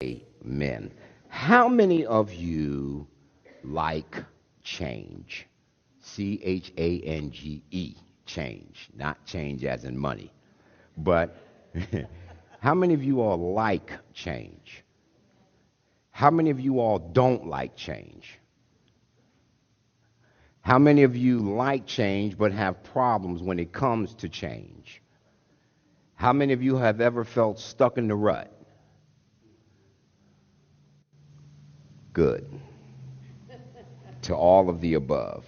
Amen. How many of you like change? Change, change, not change as in money. But how many of you all like change? How many of you all don't like change? How many of you like change but have problems when it comes to change? How many of you have ever felt stuck in the rut? Good. To all of the above.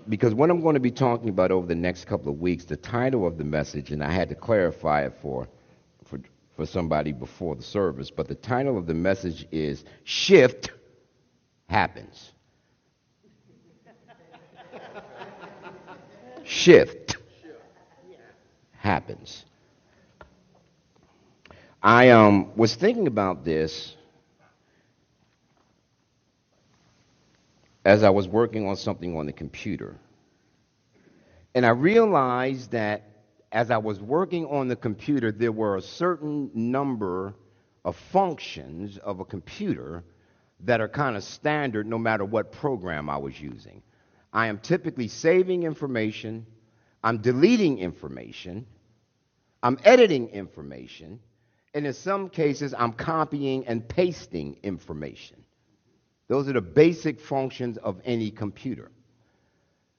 Because what I'm going to be talking about over the next couple of weeks, the title of the message, and I had to clarify it for, for somebody before the service, but the title of the message is Shift Happens. Shift happens. I was thinking about this as I was working on something on the computer. And I realized that as I was working on the computer, there were a certain number of functions of a computer that are kind of standard no matter what program I was using. I am typically saving information, I'm deleting information, I'm editing information, and in some cases, I'm copying and pasting information. Those are the basic functions of any computer.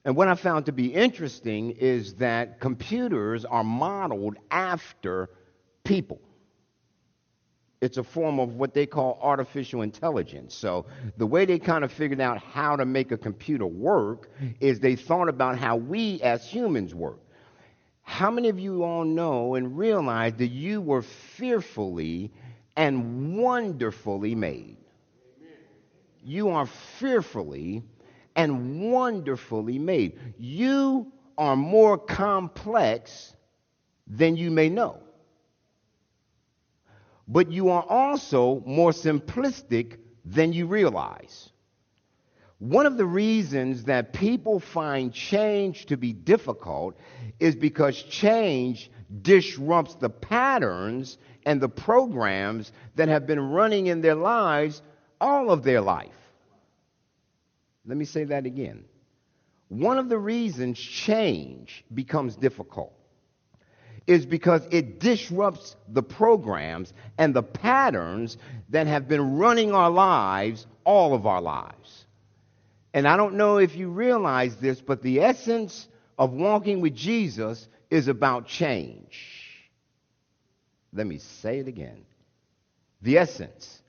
And what I found to be interesting is that computers are modeled after people. It's a form of what they call artificial intelligence. So the way they kind of figured out how to make a computer work is they thought about how we as humans work. How many of you all know and realize that you were fearfully and wonderfully made? You are fearfully and wonderfully made. You are more complex than you may know. But you are also more simplistic than you realize. One of the reasons that people find change to be difficult is because change disrupts the patterns and the programs that have been running in their lives all of their life. Let me say that again. One of the reasons change becomes difficult is because it disrupts the programs and the patterns that have been running our lives all of our lives. And I don't know if you realize this, but the essence of walking with Jesus is about change. Let me say it again. The essence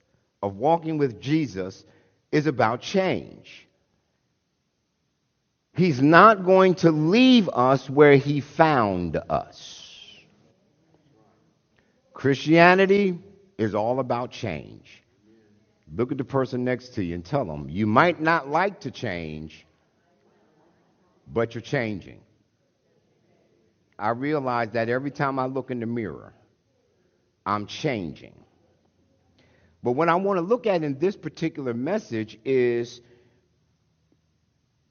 of walking with Jesus is about change. He's not going to leave us where he found us. Christianity is all about change. Look at the person next to you and tell them, you might not like to change, but you're changing. I realize that every time I look in the mirror, I'm changing. But what I want to look at in this particular message is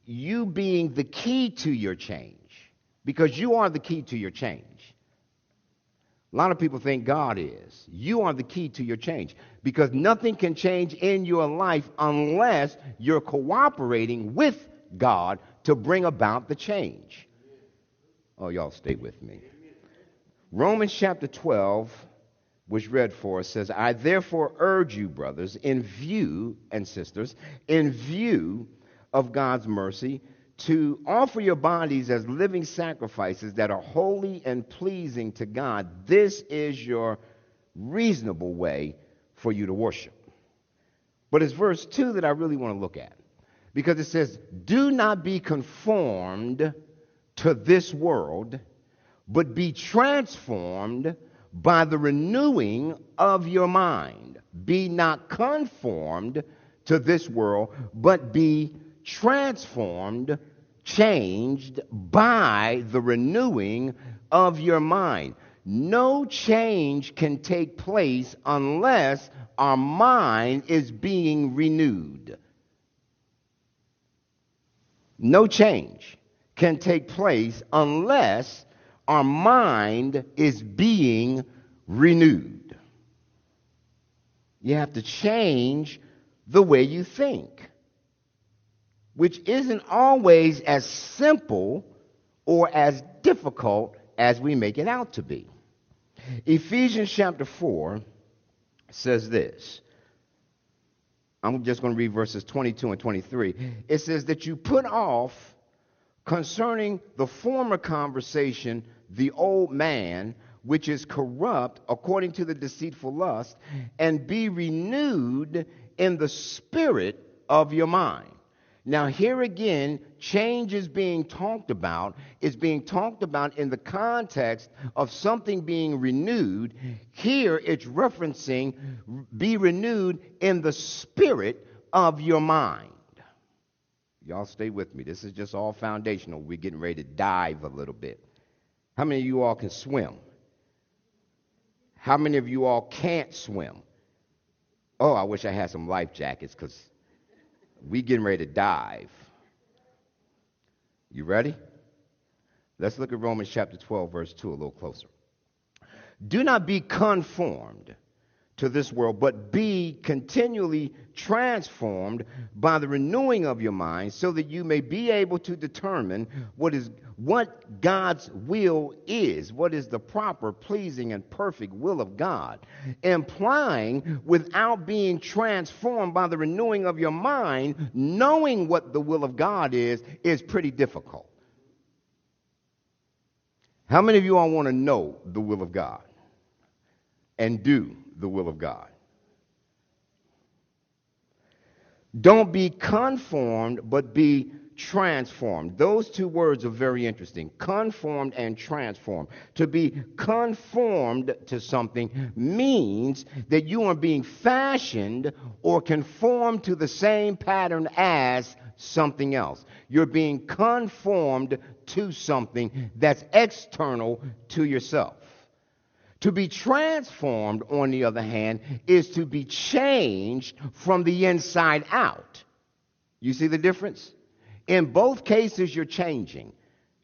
you being the key to your change, because you are the key to your change. A lot of people think God is. You are the key to your change, because nothing can change in your life unless you're cooperating with God to bring about the change. Oh, y'all stay with me. Romans chapter 12, which read for us, says, I therefore urge you, brothers, in view, and sisters, in view of God's mercy, to offer your bodies as living sacrifices that are holy and pleasing to God. This is your reasonable way for you to worship. But it's verse 2 that I really want to look at, because it says, do not be conformed to this world, but be transformed by the renewing of your mind. Be not conformed to this world, but be transformed, changed by the renewing of your mind. No change can take place unless our mind is being renewed. No change can take place unless our mind is being renewed. You have to change the way you think, which isn't always as simple or as difficult as we make it out to be. Ephesians chapter 4 says this. I'm just going to read verses 22 and 23. It says that you put off concerning the former conversation the old man, which is corrupt according to the deceitful lust, and be renewed in the spirit of your mind. Now, here again, change is being talked about. It's being talked about in the context of something being renewed. Here, it's referencing be renewed in the spirit of your mind. Y'all stay with me. This is just all foundational. We're getting ready to dive a little bit. How many of you all can swim? How many of you all can't swim? Oh, I wish I had some life jackets because we getting ready to dive. You ready? Let's look at Romans chapter 12, verse 2 a little closer. Do not be conformed to this world, but be continually transformed by the renewing of your mind, so that you may be able to determine what God's will is, what is the proper, pleasing, and perfect will of God, implying without being transformed by the renewing of your mind, knowing what the will of God is pretty difficult. How many of you all want to know the will of God and do the will of God? Don't be conformed, but be transformed. Those two words are very interesting. Conformed and transformed. To be conformed to something means that you are being fashioned or conformed to the same pattern as something else. You're being conformed to something that's external to yourself. To be transformed, on the other hand, is to be changed from the inside out. You see the difference? In both cases, you're changing.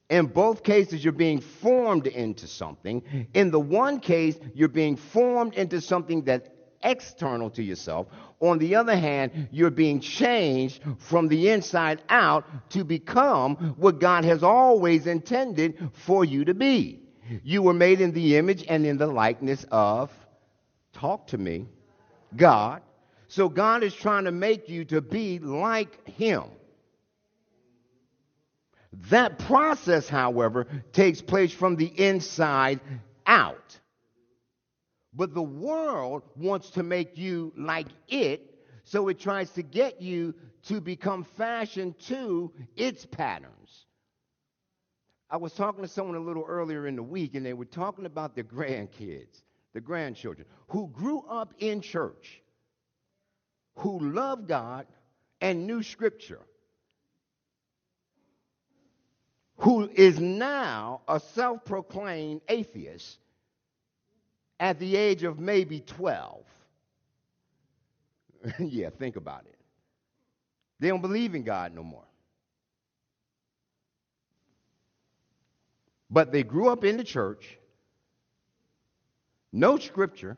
In both cases, you're being formed into something. In the one case, you're being formed into something that's external to yourself. On the other hand, you're being changed from the inside out to become what God has always intended for you to be. You were made in the image and in the likeness of, talk to me, God. So God is trying to make you to be like Him. That process, however, takes place from the inside out. But the world wants to make you like it, so it tries to get you to become fashioned to its patterns. I was talking to someone a little earlier in the week, and they were talking about their grandkids, the grandchildren, who grew up in church, who loved God and knew Scripture, who is now a self-proclaimed atheist at the age of maybe 12. Yeah, think about it. They don't believe in God no more. But they grew up in the church, no Scripture,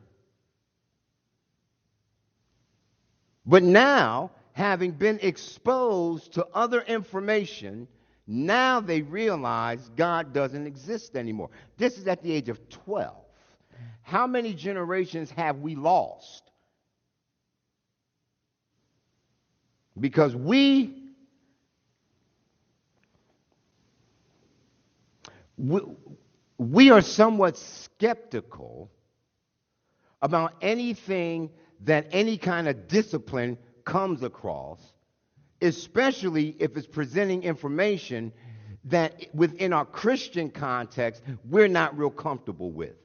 but now, having been exposed to other information, now they realize God doesn't exist anymore. This is at the age of 12. How many generations have we lost? Because we are somewhat skeptical about anything that any kind of discipline comes across, especially if it's presenting information that within our Christian context we're not real comfortable with.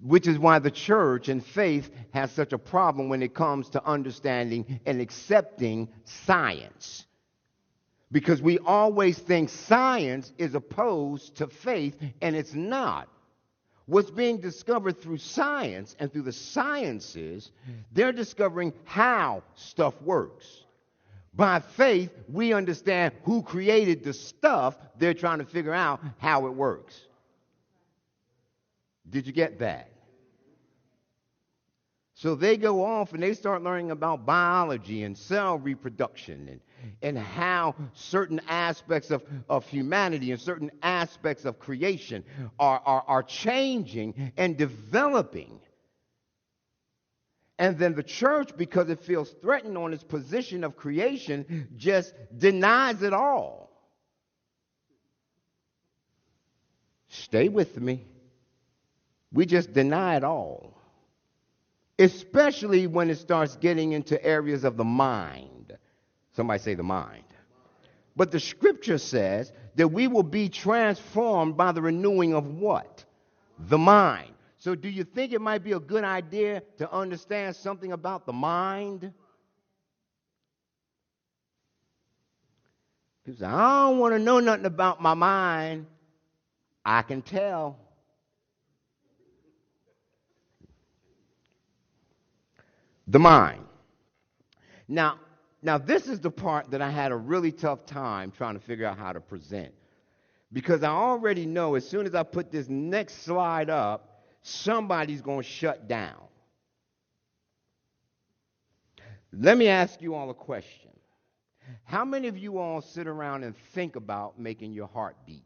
Which is why the church and faith has such a problem when it comes to understanding and accepting science. Because we always think science is opposed to faith, and it's not. What's being discovered through science and through the sciences, they're discovering how stuff works. By faith, we understand who created the stuff. They're trying to figure out how it works. Did you get that? So they go off and they start learning about biology and cell reproduction and how certain aspects of humanity and certain aspects of creation are changing and developing. And then the church, because it feels threatened on its position of creation, just denies it all. Stay with me. We just deny it all. Especially when it starts getting into areas of the mind. Somebody say the mind. But the scripture says that we will be transformed by the renewing of what? The mind. So do you think it might be a good idea to understand something about the mind? People say, I don't want to know nothing about my mind. I can tell. The mind. Now, this is the part that I had a really tough time trying to figure out how to present. Because I already know as soon as I put this next slide up, somebody's going to shut down. Let me ask you all a question. How many of you all sit around and think about making your heart beat?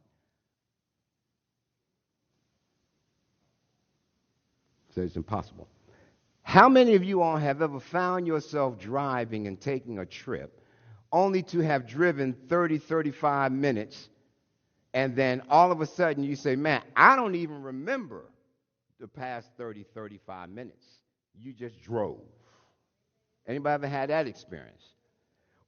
So it's impossible. How many of you all have ever found yourself driving and taking a trip only to have driven 30, 35 minutes, and then all of a sudden you say, man, I don't even remember the past 30, 35 minutes. You just drove. Anybody ever had that experience?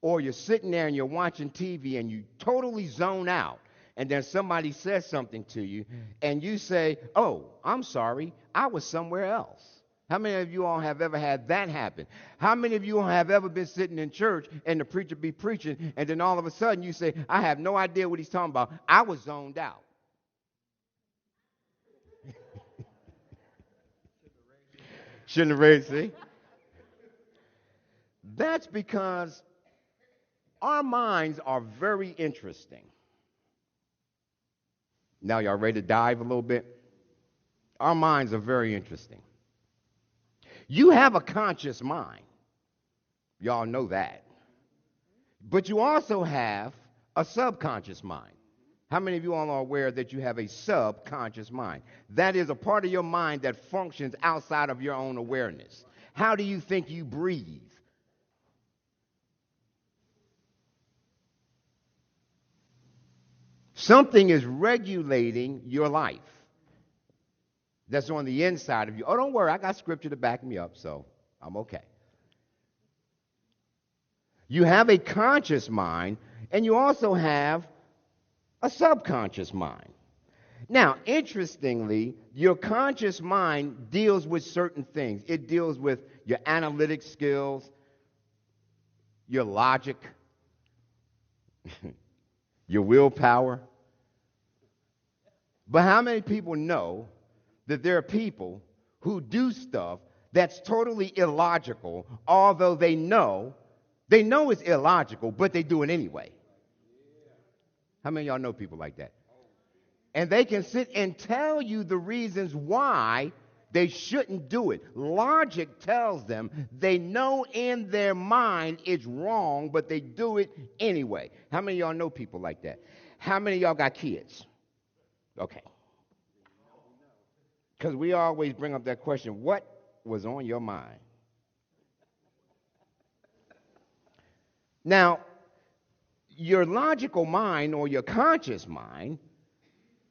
Or you're sitting there and you're watching TV and you totally zone out, and then somebody says something to you, and you say, oh, I'm sorry, I was somewhere else. How many of you all have ever had that happen? How many of you all have ever been sitting in church and the preacher be preaching, and then all of a sudden you say, I have no idea what he's talking about. I was zoned out. Shouldn't have raised, see? That's because our minds are very interesting. Now y'all ready to dive a little bit? Our minds are very interesting. You have a conscious mind. Y'all know that. But you also have a subconscious mind. How many of you all are aware that you have a subconscious mind? That is a part of your mind that functions outside of your own awareness. How do you think you breathe? Something is regulating your life. That's on the inside of you. Oh, don't worry, I got scripture to back me up, so I'm okay. You have a conscious mind, and you also have a subconscious mind. Now, interestingly, your conscious mind deals with certain things. It deals with your analytic skills, your logic, your willpower. But how many people know that there are people who do stuff that's totally illogical, although they know it's illogical, but they do it anyway? How many of y'all know people like that? And they can sit and tell you the reasons why they shouldn't do it. Logic tells them they know in their mind it's wrong, but they do it anyway. How many of y'all know people like that? How many of y'all got kids? Okay. Because we always bring up that question, what was on your mind? Now, your logical mind or your conscious mind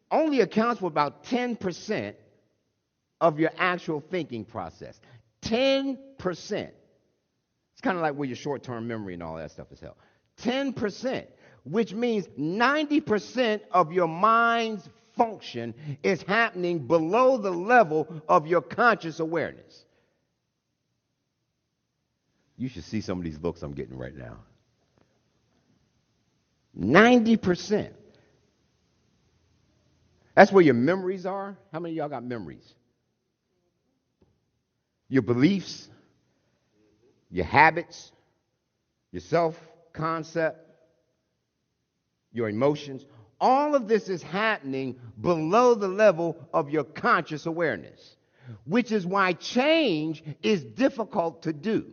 only accounts for about 10% of your actual thinking process. 10%. It's kind of like where your short-term memory and all that stuff is held. 10%, which means 90% of your mind's function is happening below the level of your conscious awareness. You should see some of these looks I'm getting right now. 90%. That's where your memories are. How many of y'all got memories? Your beliefs, your habits, your self-concept, your emotions. All of this is happening below the level of your conscious awareness. which is why change is difficult to do.